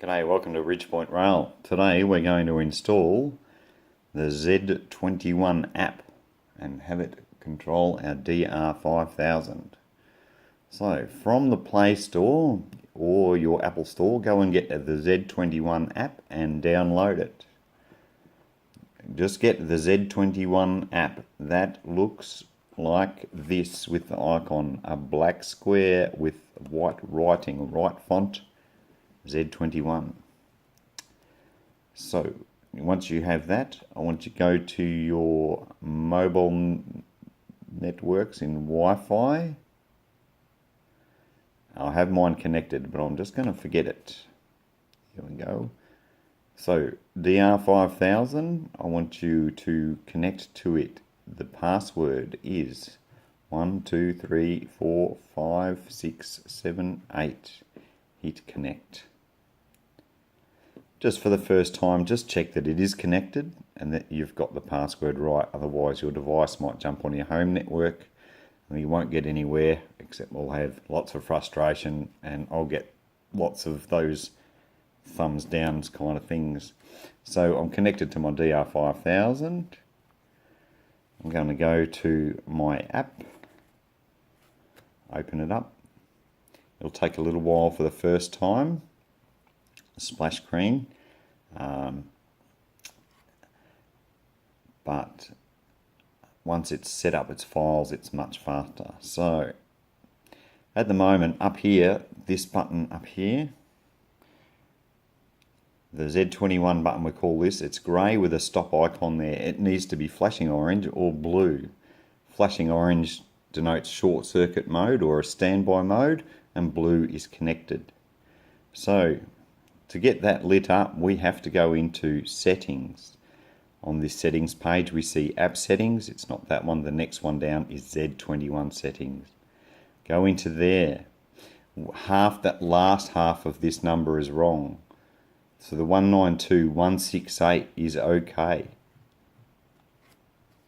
G'day, welcome to Ridgepoint Rail. Today we're going to install the Z21 app and have it control our DR-5000. So from the Play Store or your Apple Store, go and get the Z21 app and download it. Just get the Z21 app. That looks like this with the icon, a black square with white writing, white font, Z21. So once you have that, I want you to go to your mobile networks in Wi-Fi. I'll have mine connected, but I'm just going to forget it. Here we go. So DR-5000, I want you to connect to it. The password is 1 2 3 4 5 6 7 8. Hit connect. Just for the first time, just check that it is connected and that you've got the password right. Otherwise your device might jump on your home network and you won't get anywhere, except we'll have lots of frustration and I'll get lots of those thumbs downs kind of things. So I'm connected to my DR-5000. I'm going to go to my app, open it up. It'll take a little while for the first time. Splash screen, but once it's set up its files, it's much faster. So at the moment up here, this button up here, the Z21 button, we call this, it's grey with a stop icon there. It needs to be flashing orange or blue. Flashing orange denotes short circuit mode or a standby mode, and blue is connected. So to get that lit up, we have to go into settings. On this settings page, we see app settings. It's not that one. The next one down is Z21 settings. Go into there. That last half of this number is wrong. So the 192.168 is okay.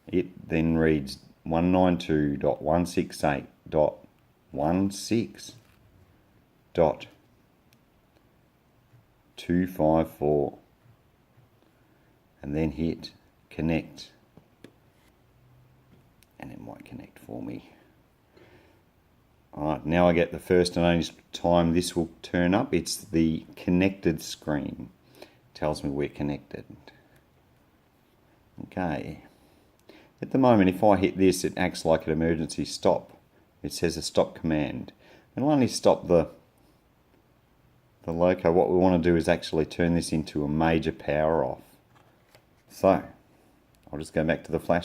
It then reads 192.168.16.254 and then hit connect, and it might connect for me. Alright, now I get the first and only time this will turn up. It's the connected screen. It tells me we're connected. Okay. At the moment, if I hit this, it acts like an emergency stop. It says a stop command. It'll only stop the loco. What we want to do is actually turn this into a major power off. So I'll just go back to the home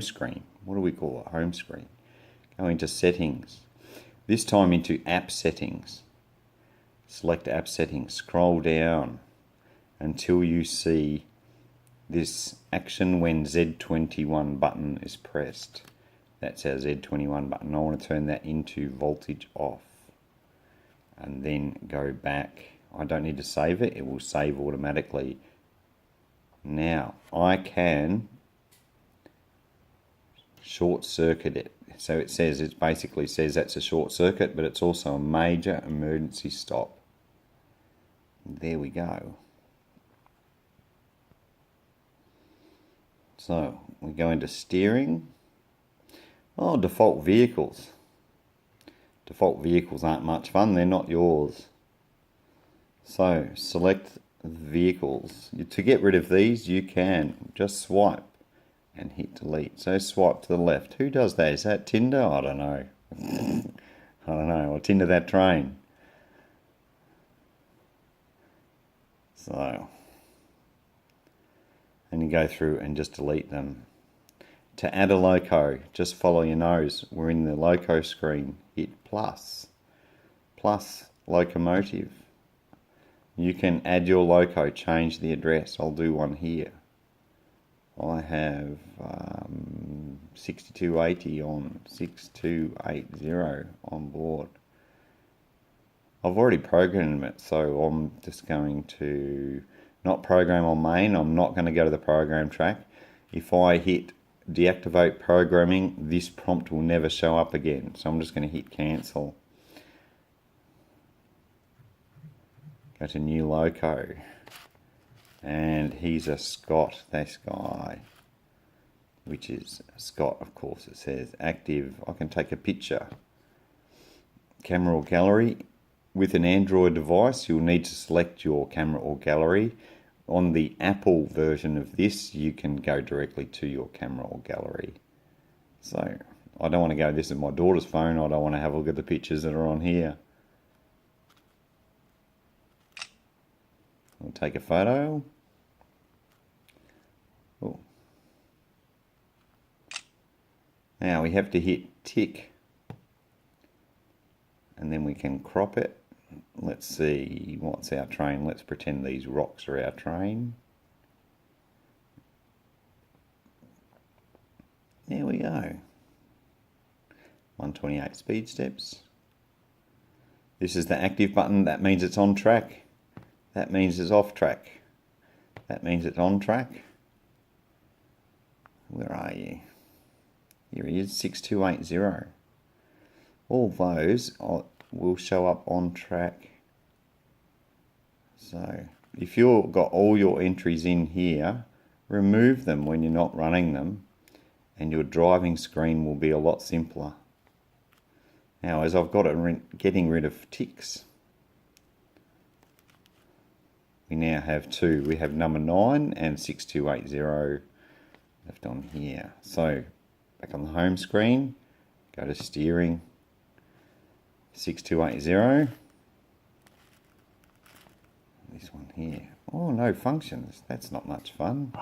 screen. What do we call it? Home screen. Go into settings. This time into app settings. Select app settings. Scroll down until you see this action when Z21 button is pressed. That's our Z21 button. I want to turn that into voltage off. And then go back. I don't need to save it. It will save automatically. Now I can short circuit it. So it basically says that's a short circuit, but it's also a major emergency stop. There we go. So we go into steering. Oh, default vehicles. Default vehicles aren't much fun. They're not yours. So select vehicles. To get rid of these, you can just swipe and hit delete. So swipe to the left. Who does that? Is that Tinder? I don't know. I don't know. Or Tinder that train. So, and you go through and just delete them. To add a loco, just follow your nose. We're in the loco screen. Hit plus. Plus locomotive. You can add your loco, change the address. I'll do one here. I have 6280 on 6280 on board. I've already programmed it, so I'm just going to not program on main. I'm not going to go to the program track. If I hit deactivate programming, this prompt will never show up again. So I'm just going to hit cancel. Go to new loco. And he's a Scott, this guy. Which is Scott, of course. It says active. I can take a picture. Camera or gallery. With an Android device, you'll need to select your camera or gallery. On the Apple version of this, you can go directly to your camera or gallery. So, I don't want to go, this is my daughter's phone, I don't want to have a look at the pictures that are on here. I'll take a photo. Oh. Now we have to hit tick. And then we can crop it. Let's see, what's our train? Let's pretend these rocks are our train. There we go. 128 speed steps. This is the active button. That means it's on track. That means it's off track. That means it's on track. Where are you? Here he is, 6280. All those will show up on track. So if you've got all your entries in here, remove them when you're not running them, and your driving screen will be a lot simpler. Now, as I've got it getting rid of ticks, we now have two. We have number 9 and 6280 left on here. So back on the home screen, go to steering, 6280. This one here. Oh, no functions. That's not much fun.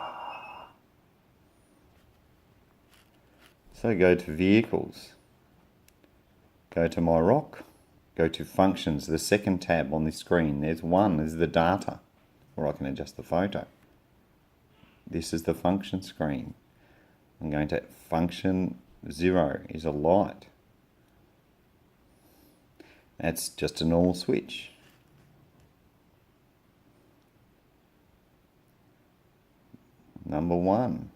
So go to vehicles. Go to my rock. Go to functions, the second tab on this screen. There's one, there's the data, or I can adjust the photo. This is the function screen. I'm going to function 0 is a light. That's just a normal switch. Number 1.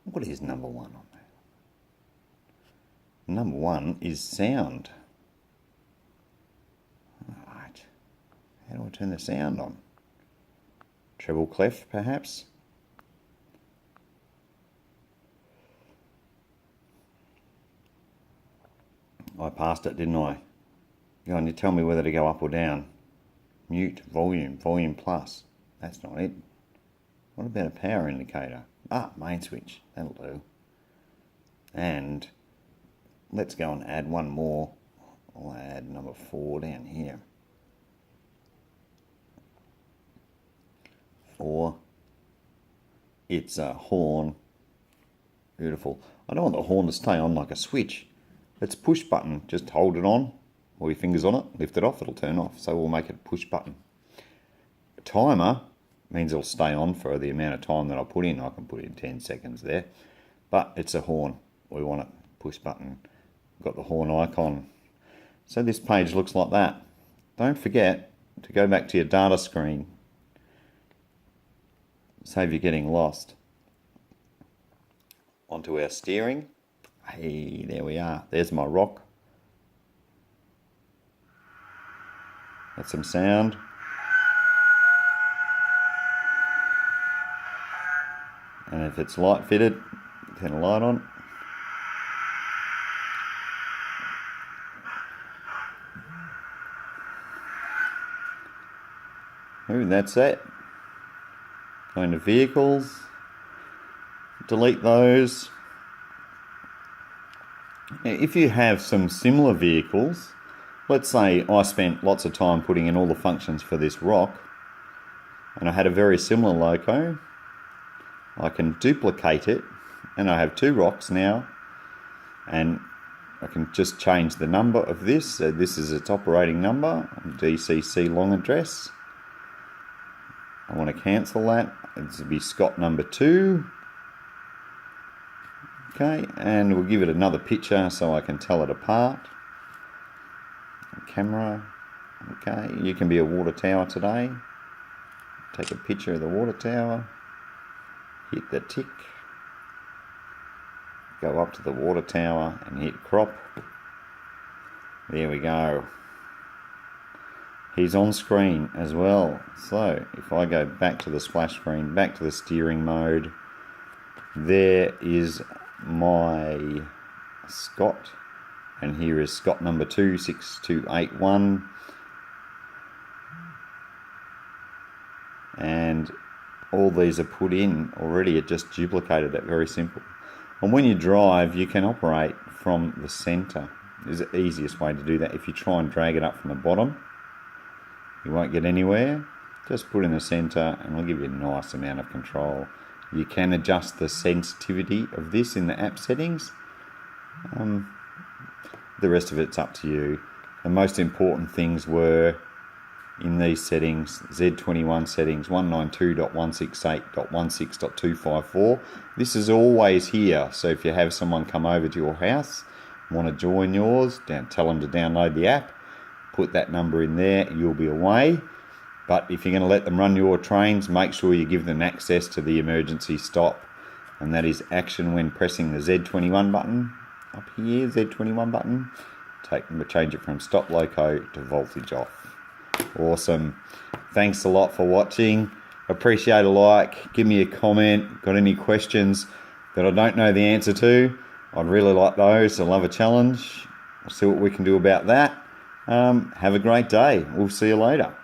What is number 1 on that? Number 1 is sound. Alright. How do I turn the sound on? Treble clef, perhaps? I passed it, didn't I? Go on, you tell me whether to go up or down. Mute, volume, volume plus. That's not it. What about a power indicator? Ah, main switch. That'll do. And let's go and add one more. I'll add number 4 down here. 4. It's a horn. Beautiful. I don't want the horn to stay on like a switch. It's push button. Just hold it on, or your fingers on it, lift it off, it'll turn off. So we'll make it a push button. A timer means it'll stay on for the amount of time that I put in. I can put in 10 seconds there. But it's a horn. We want it push button. Got the horn icon. So this page looks like that. Don't forget to go back to your data screen. Save you getting lost. Onto our steering. Hey, there we are. There's my rock. That's some sound. And if it's light fitted, turn the light on. Ooh, that's it. Go into vehicles. Delete those. Now, if you have some similar vehicles, let's say I spent lots of time putting in all the functions for this rock, and I had a very similar loco, I can duplicate it, and I have 2 rocks now, and I can just change the number of this. So this is its operating number, DCC long address. I want to cancel that. This would be Scott number 2. Okay, and we'll give it another picture so I can tell it apart. Camera. Okay, you can be a water tower today. Take a picture of the water tower. Hit the tick. Go up to the water tower and hit crop. There we go. He's on screen as well. So if I go back to the splash screen, back to the steering mode, there is my Scott, and here is Scott number 26281, and all these are put in already. It just duplicated it. Very simple. And when you drive, you can operate from the center. Is the easiest way to do that. If you try and drag it up from the bottom, you won't get anywhere. Just put in the center and it'll give you a nice amount of control. You can adjust the sensitivity of this in the app settings. The rest of it's up to you. The most important things were in these settings, Z21 settings 192.168.16.254. This is always here, so if you have someone come over to your house, want to join yours, tell them to download the app, put that number in there, you'll be away. But if you're going to let them run your trains, make sure you give them access to the emergency stop, and that is action when pressing the Z21 button up here, Z21 button. Change it from stop loco to voltage off. Awesome. Thanks a lot for watching. Appreciate a like. Give me a comment. Got any questions that I don't know the answer to? I'd really like those. I love a challenge. We'll see what we can do about that. Have a great day. We'll see you later.